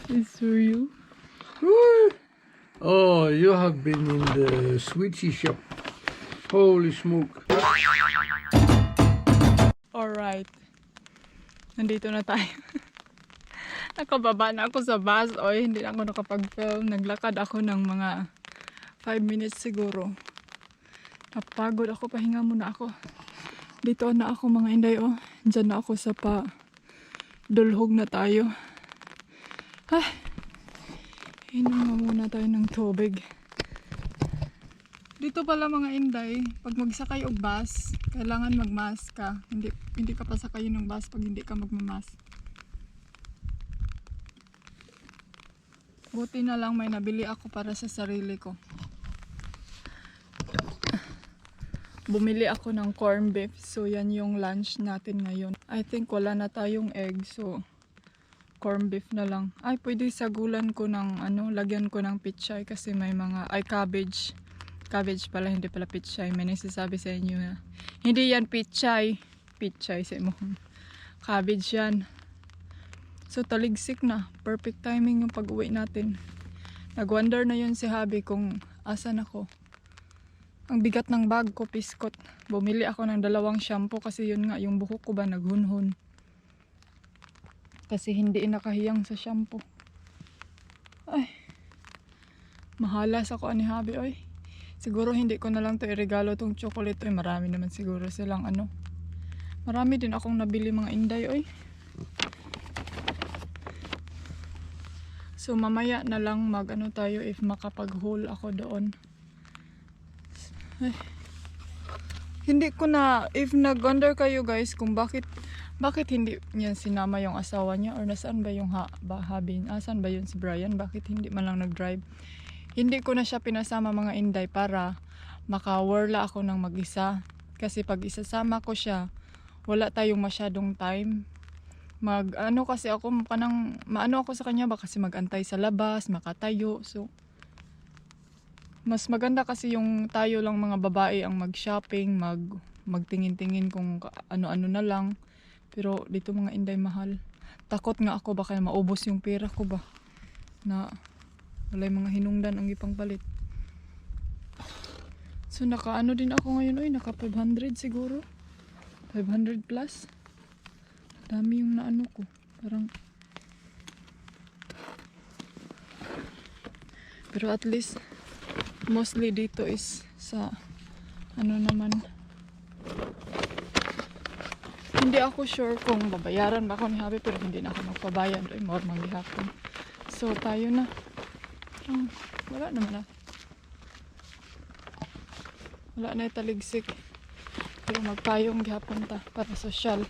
It's for you. Oh, you have been in the sweetie shop. Holy smoke. Alright. Nandito na tayo. Nakababa na ako sa bus. Oy, hindi na ako nakapag-film. Naglakad ako ng mga 5 minutes siguro. Napagod ako. Pahinga muna ako. Dito na ako mga inday. Oh. Diyan na ako sa dulhog na tayo. Ay. Inom muna tayo ng tubig. Dito pala mga inday, pag magsakay og bus, kailangan magmask ka. Hindi ka pa sakay ng bus pag hindi ka magmamask. Buti na lang may nabili ako para sa sarili ko. Bumili ako ng corn beef. So yan yung lunch natin ngayon. I think wala na tayong egg. So corn beef na lang. Ay, pwede sagulan ko ng lagyan ko ng pichay kasi may mga cabbage. Cabbage pala, hindi pala pichay. May nagsasabi sa inyo na hindi yan pichay. Pichay sa mo. Cabbage yan. So taligsik na. Perfect timing yung pag-uwi natin. Nag-wonder na yun si Habi kung asan ako. Ang bigat ng bag ko, piskot. Bumili ako ng 2 shampoo kasi yun nga, yung buhok ko ba naghunhon. Kasi hindi nakahiyang sa shampoo. Ay. Mahalas ako ani Habi, oy. Siguro hindi ko na lang to iregalo tong chocolate, oy. Marami naman siguro silang Marami din akong nabili mga inday, oy. So mamaya na lang tayo if makapag-haul ako doon. Ay. Hindi ko na, if nag-wonder kayo guys kung bakit hindi niya sinama yung asawa niya or nasaan ba yung Habi? Asan ba yun si Brian? Bakit hindi man lang nag-drive? Hindi ko na siya pinasama mga inday para makawarla ako ng mag-isa. Kasi pag isasama ko siya, wala tayong masyadong time. Kasi ako maano ako sa kanya ba kasi magantay sa labas, makatayo. So mas maganda kasi yung tayo lang mga babae ang mag-shopping, magtingin-tingin kung ano-ano na lang. Pero dito mga inday mahal. Takot nga ako baka maubos yung pera ko ba. Na walay mga hinungdan ang ipangpalit. So naka din ako ngayon, oy, naka 500 siguro. 500 plus. Dami yung naano ko. Parang pero at least mostly dito is sa naman. Hindi ako sure kung babayaran ba ako ni Habi pero hindi na ako magpabayad. Ay, more maghihapon. So, tayo na. Wala naman na. Wala na italigsik. Pero magpayong gihapon ta para social.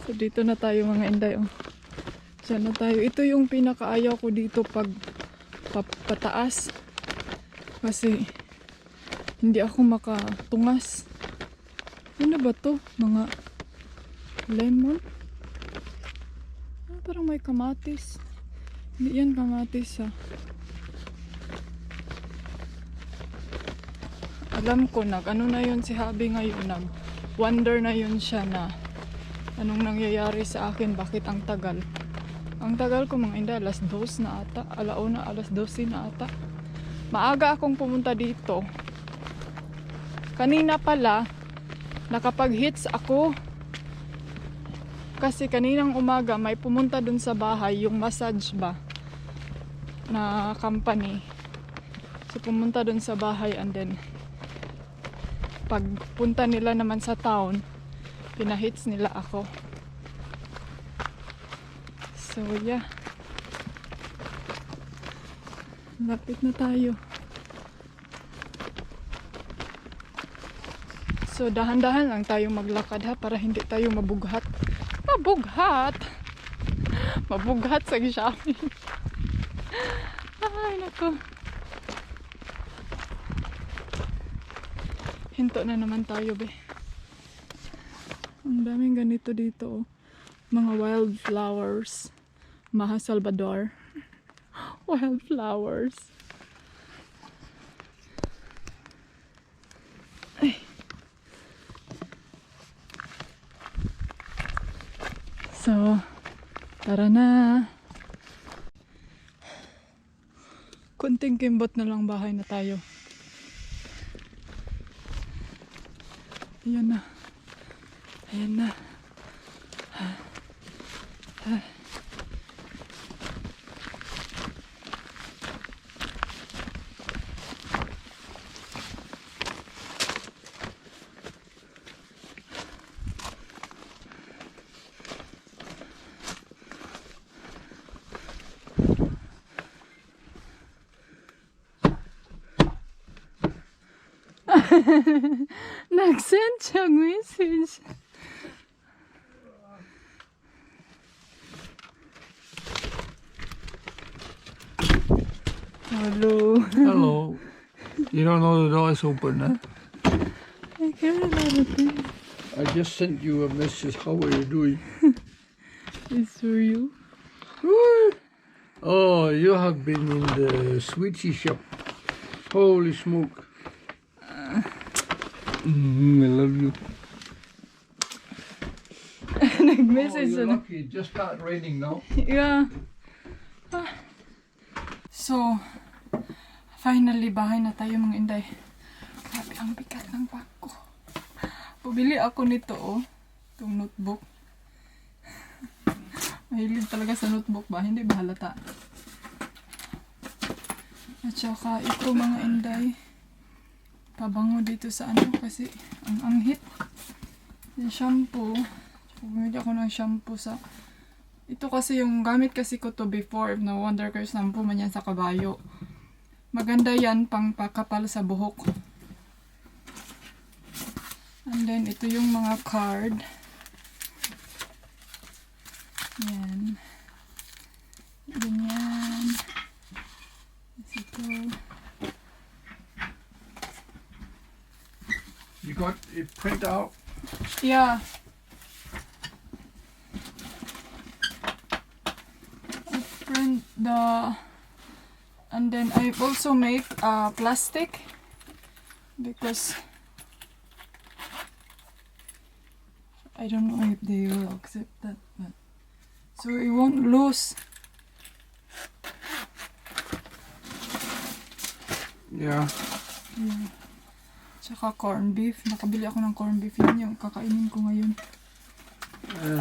So, dito na tayo mga inday. Oh. Diyan na tayo. Ito yung pinakaayaw ko dito pag pataas. Kasi hindi ako makatungas. Ano ba to? Mga lemon? Parang may kamatis. Hindi yan kamatis ha. Alam ko na yun si Habi ngayon. Wonder na yun siya na anong nangyayari sa akin. Bakit ang tagal? Ang tagal ko mga inday. Alas 2 na ata. Alas 12 na ata. Maaga akong pumunta dito. Kanina pala nakapag-hits ako kasi kaninang umaga may pumunta dun sa bahay yung massage ba na company. So pumunta dun sa bahay and then pagpunta nila naman sa town pinahits nila ako. So yeah, lapit na tayo. So dahan-dahan lang tayo maglakad ha para hindi tayo mabughat. Mabughat sa shopping. Ay nako. Hinto na naman tayo be. Ang daming ganito dito oh. Mga wildflowers. Maha Salvador. Wildflowers. Ay. So, tara na. Kunting kimbot na lang bahay na tayo. Ayan na. Ayan na. Nag-send siyang message. Hello. Hello. You don't know the door is open, huh? I care a lot of things. I just sent you a message. How are you doing? It's for you. Oh, you have been in the sweetie shop. Holy smoke. I love you. Nag-message you're na. lucky. It just started raining now. Yeah. So, finally, bahay na tayo mga inday. Grabe, ang bigat ng bag ko. Pabili ako nito, oh. Itong notebook. Mahilig talaga sa notebook ba? Hindi ba halata? At saka, ito mga inday. Pabango dito sa ano kasi ang anghit. Yung shampoo. Bumili ako ng shampoo sa... Ito kasi yung gamit kasi ko to before. If no wonder ko yung shampoo man yan sa kabayo. Maganda yan pang pakapal sa buhok. And then ito yung mga card. Yan. Ganyan. Ito. You got it print out? Yeah. I print the... And then I also make plastic. Because... I don't know if they will accept that. But so it won't lose. Yeah. Yeah. Tsaka corn beef. Nakabili ako ng corn beef. Yun yung kakainin ko ngayon.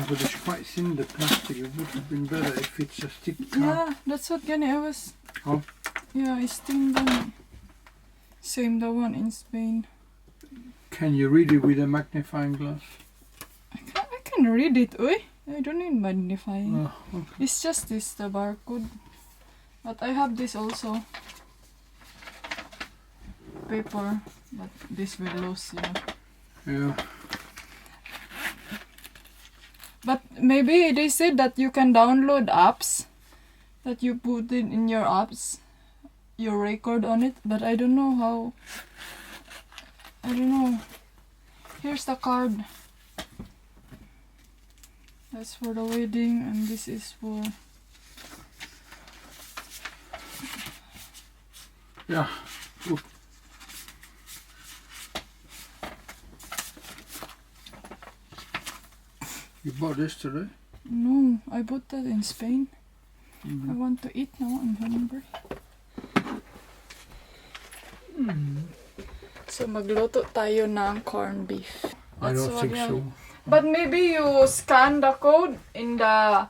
But it's quite thin, the plastic. It would have been better if it's a stick. Yeah, that's what I was... Oh. Yeah, I think the same the one in Spain. Can you read it with a magnifying glass? I can read it, uy. I don't need magnifying. Oh, okay. It's just this, the barcode. But I have this also. Paper. But this will lose, Yeah. But maybe they said that you can download apps. That you put it in your apps. Your record on it. But I don't know how. I don't know. Here's the card. That's for the wedding, and this is for... Yeah. Look. You bought this today? No, I bought that in Spain. I want to eat now, I'm hungry. So magluto tayo ng corned beef. I don't think so. But maybe you scan the code in the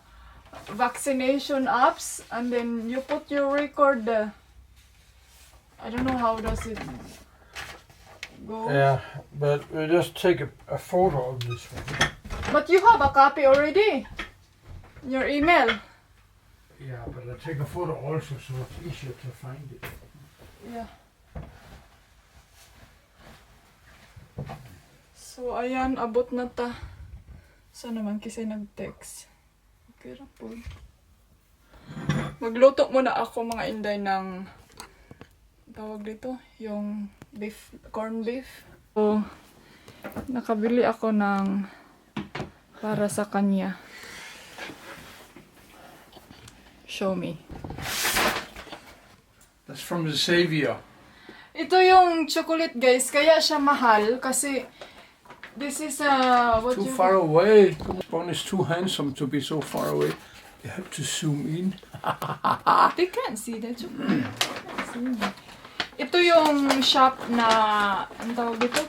vaccination apps and then you put your record. I don't know how does it go. Yeah, but we just take a photo of this one. But you have a copy already. Your email. Yeah, but I take a photo also so it's easier to find it. Yeah. So, ayan, abot na ta. Saan naman kasi nag-text? Okay ra po. Magluto muna ako mga inday ng tawag dito, yung beef, corned beef. So, nakabili ako ng para sa kanya. Show me. That's from the Savior. Ito yung chocolate guys, kaya siya mahal kasi this is what Too you... far away. One is too handsome to be so far away. You have to zoom in. They can't see the chocolate. Ito yung shop na, ang tawag dito?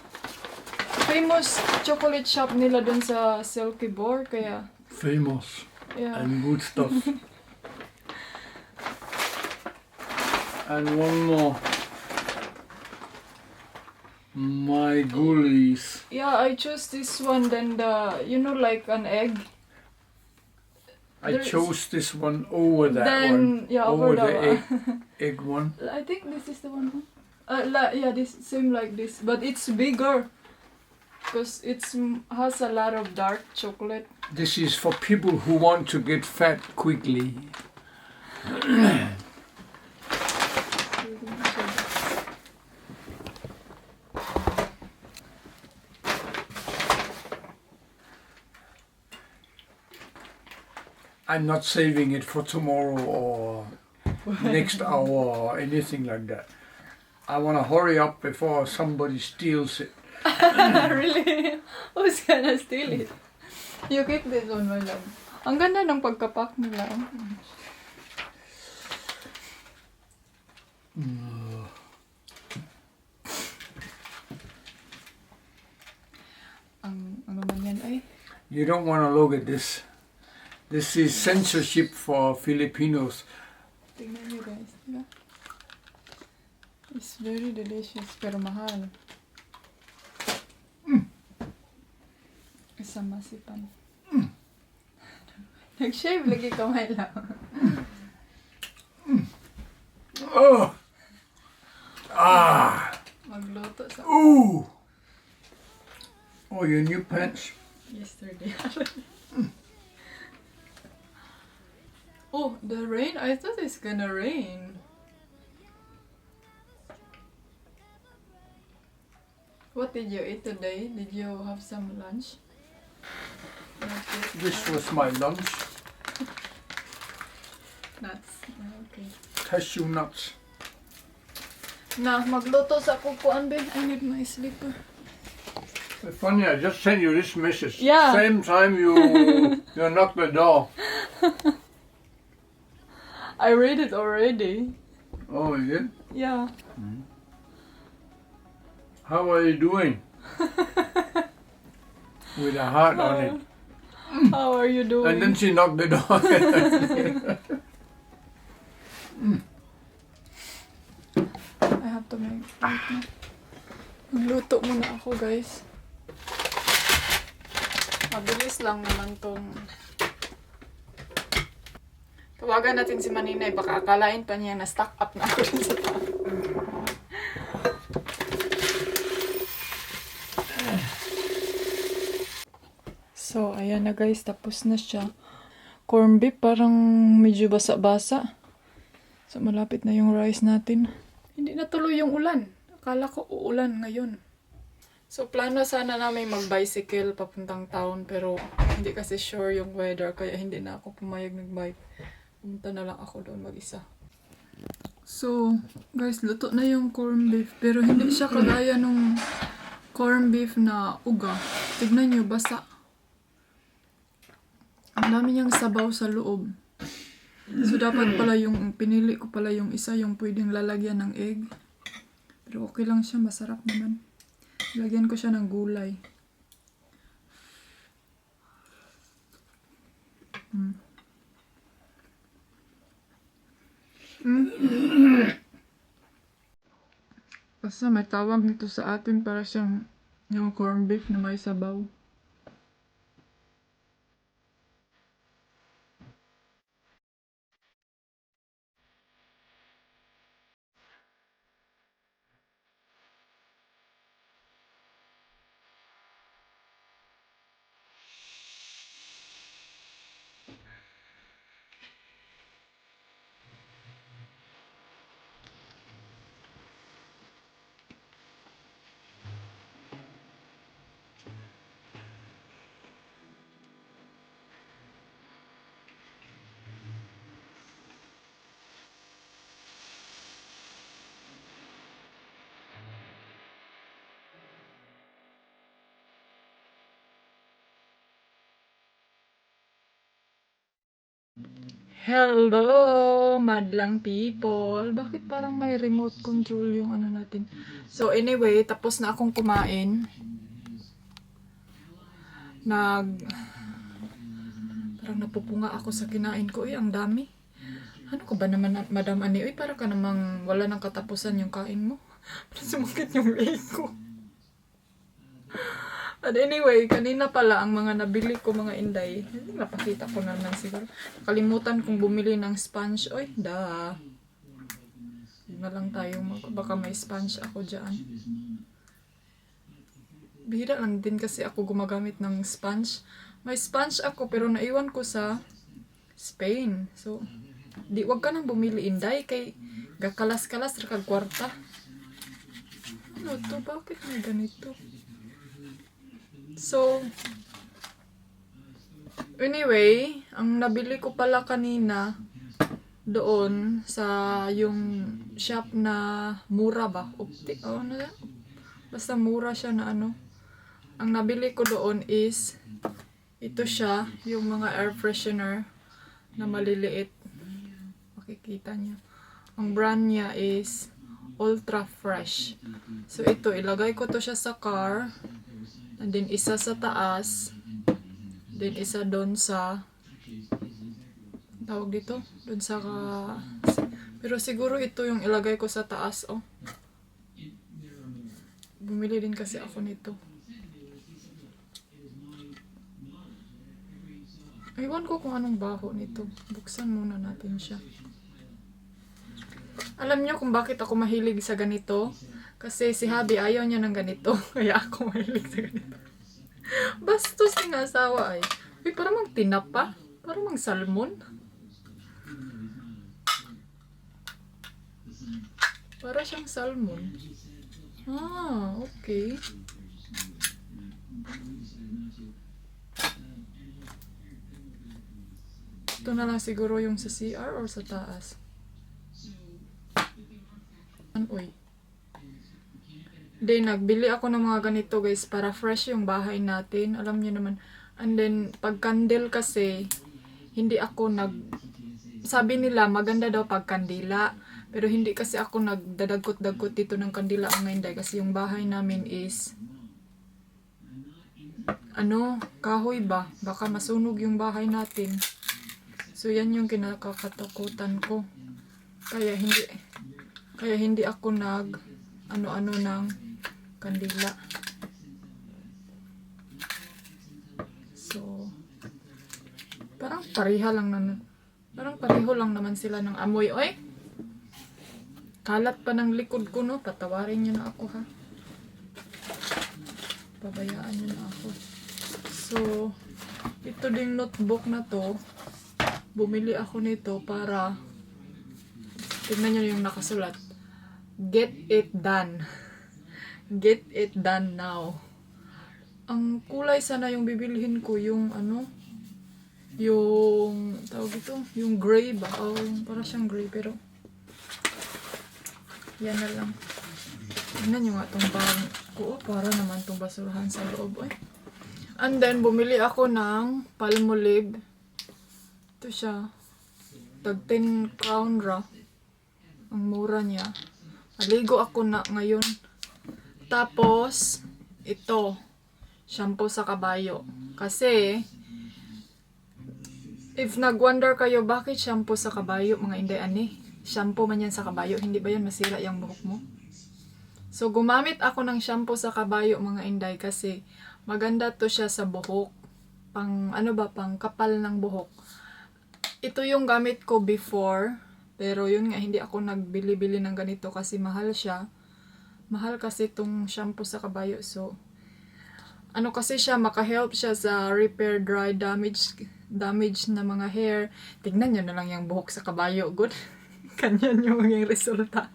Famous chocolate shop nila dun sa Silky Bor, kaya, Famous yeah. and good stuff. And one more. My goolies. Yeah, I chose this one, then the, you know, like an egg. I There's- chose this one over that Then, one. yeah, over over the that egg one. I think this is the one. Yeah, this same like this, but it's bigger. Because it has a lot of dark chocolate. This is for people who want to get fat quickly. I'm not saving it for tomorrow or next hour or anything like that. I want to hurry up before somebody steals it. Really? Who's gonna steal it? You keep this one, my love. Ang ganda ng pagkapak nila. Ano man yan ay? You don't want to look at this. This is censorship for Filipinos. Tingnan nyo guys. Diba? It's very delicious, pero mahal. Isang masipan. Nag-shave lagi kamay lang. Oh! Ah! Magluto sa Ooh! Oh, your new pants? yesterday. Oh, the rain? I thought it's gonna rain. What did you eat today? Did you have some lunch? Not yet. This was my lunch. Nuts. Okay. Cashew nuts. Na, magluto sa kukuan din. I need my slipper. Funny, I just sent you this message. Yeah. Same time you knock the door. I read it already. Oh, you did? Yeah. How are you doing? With a heart on it. How are you doing? And then she knocked the door. I have to make food na. Magluto muna ako, guys. Mabilis lang naman tong... Tawagan natin si Maninay. Baka akalain pa niya na stock up na ako dun sa taas. So, ayan na guys. Tapos na siya. Corn beef parang medyo basa-basa. So, malapit na yung rice natin. Hindi natuloy yung ulan. Akala ko uulan ngayon. So, plano sana namin mag-bicycle papuntang town. Pero, hindi kasi sure yung weather. Kaya hindi na ako pumayag nag-bike. Pumunta na lang ako doon mag-isa. So, guys, luto na yung corn beef. Pero hindi siya kagaya nung corn beef na uga. Tignan nyo, basa. Ang dami niyang sabaw sa loob. So, dapat pala yung, pinili ko pala yung isa, yung pwedeng lalagyan ng egg. Pero okay lang siya, masarap naman. Lagyan ko siya ng gulay. Basta may tawag nito sa atin para siyang yung corned beef na may sabaw. Hello, madlang people. Bakit parang may remote control yung ano natin? So anyway, tapos na akong kumain. Parang napupunga ako sa kinain ko. Ang dami. Ano ka ba naman, Madam Ani? Uy, para ka namang wala nang katapusan yung kain mo. Parang sumakit yung leg ko. But anyway, kanina pala ang mga nabili ko mga inday. Napakita ko naman siguro. Nakalimutan kong bumili ng sponge. Oy, Yun na lang tayo. Baka may sponge ako dyan. Bihira lang din kasi ako gumagamit ng sponge. May sponge ako pero naiwan ko sa Spain. So, wag ka nang bumili inday kay gakalas-kalas ra kag kwarta. Ano to? Bakit may ganito? So, anyway, ang nabili ko pala kanina doon sa yung shop na mura ba? Ano yan? Basta mura siya na ano. Ang nabili ko doon is ito siya, yung mga air freshener na maliliit. Makikita niyo. Ang brand niya is Ultra Fresh. So ito, ilagay ko to siya sa car. And then isa sa taas. Then isa doon sa tawag dito? Doon sa pero siguro ito yung ilagay ko sa taas, oh. Bumili din kasi ako nito. Ewan ko kung anong baho nito. Buksan muna natin siya. Alam niyo kung bakit ako mahilig sa ganito? Kasi si Habi ayaw niya ng ganito. Kaya ako mahilig sa ganito. Bastos ng asawa ay. Uy, parang mang tinapa. Parang mang salmon. Para siyang salmon. Ah, okay. Ito na lang siguro yung sa CR or sa taas. Uy. Then, nagbili ako ng mga ganito guys para fresh yung bahay natin. Alam niyo naman. And then, pag candle kasi, hindi ako sabi nila, maganda daw pag kandila. Pero hindi kasi ako nagdadagkot-dagkot dito ng kandila ang ngayon kasi yung bahay namin is kahoy ba? Baka masunog yung bahay natin. So, yan yung kinakatakutan ko. Kaya hindi ako ano-ano ng kandila. So, parang pareho lang naman sila ng amoy. Oy! Kalat pa ng likod ko, no? Patawarin nyo na ako, ha? Pabayaan nyo na ako. So, ito ding notebook na to. Bumili ako nito para tignan nyo yung nakasulat. Get it done. Get it done now. Ang kulay sana yung bibilhin ko, yung yung tawag ito, yung gray ba? Para siyang gray pero yan na lang. Tignan nyo nga itong bag ko. Para naman itong basurahan sa loob. Eh. And then, bumili ako ng Palmolive. Ito siya. Tag 10 crown ra. Ang mura niya. Maligo ako na ngayon. Tapos, ito. Shampoo sa kabayo. Kasi, if nag-wonder kayo, bakit shampoo sa kabayo, mga inday ani? Shampoo man yan sa kabayo. Hindi ba yan masira yung buhok mo? So, gumamit ako ng shampoo sa kabayo, mga inday, kasi maganda to siya sa buhok. Pang kapal ng buhok. Ito yung gamit ko before. Pero yun nga, hindi ako nagbili-bili ng ganito kasi mahal siya. Mahal kasi itong shampoo sa kabayo. So, kasi siya, maka-help siya sa repair, dry, damage na mga hair. Tignan nyo na lang yung buhok sa kabayo. Good. Kanyan yung maging resulta.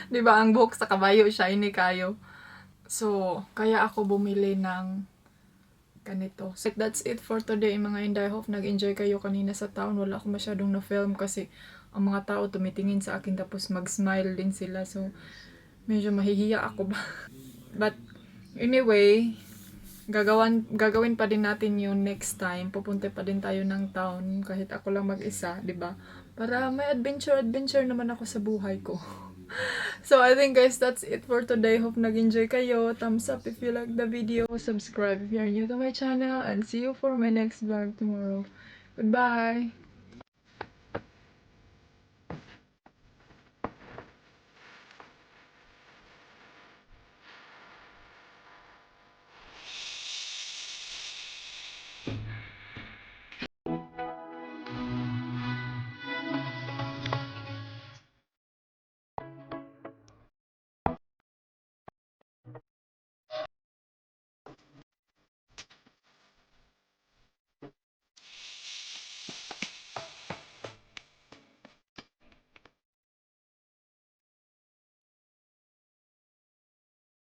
Diba, ang buhok sa kabayo, shiny kayo. So, kaya ako bumili ng ganito. So, that's it for today, mga inday. I hope nag-enjoy kayo kanina sa town. Wala ako masyadong na-film kasi ang mga tao tumitingin sa akin tapos mag-smile din sila. So, medyo mahihiya ako ba. But, anyway, gagawin pa din natin yung next time. Pupunta pa din tayo ng town kahit ako lang mag-isa, 'di ba? Para may adventure naman ako sa buhay ko. So I think guys, that's it for today. Hope nag-enjoy kayo. Thumbs up if you like the video. Subscribe if you're new to my channel. And see you for my next vlog tomorrow. Goodbye!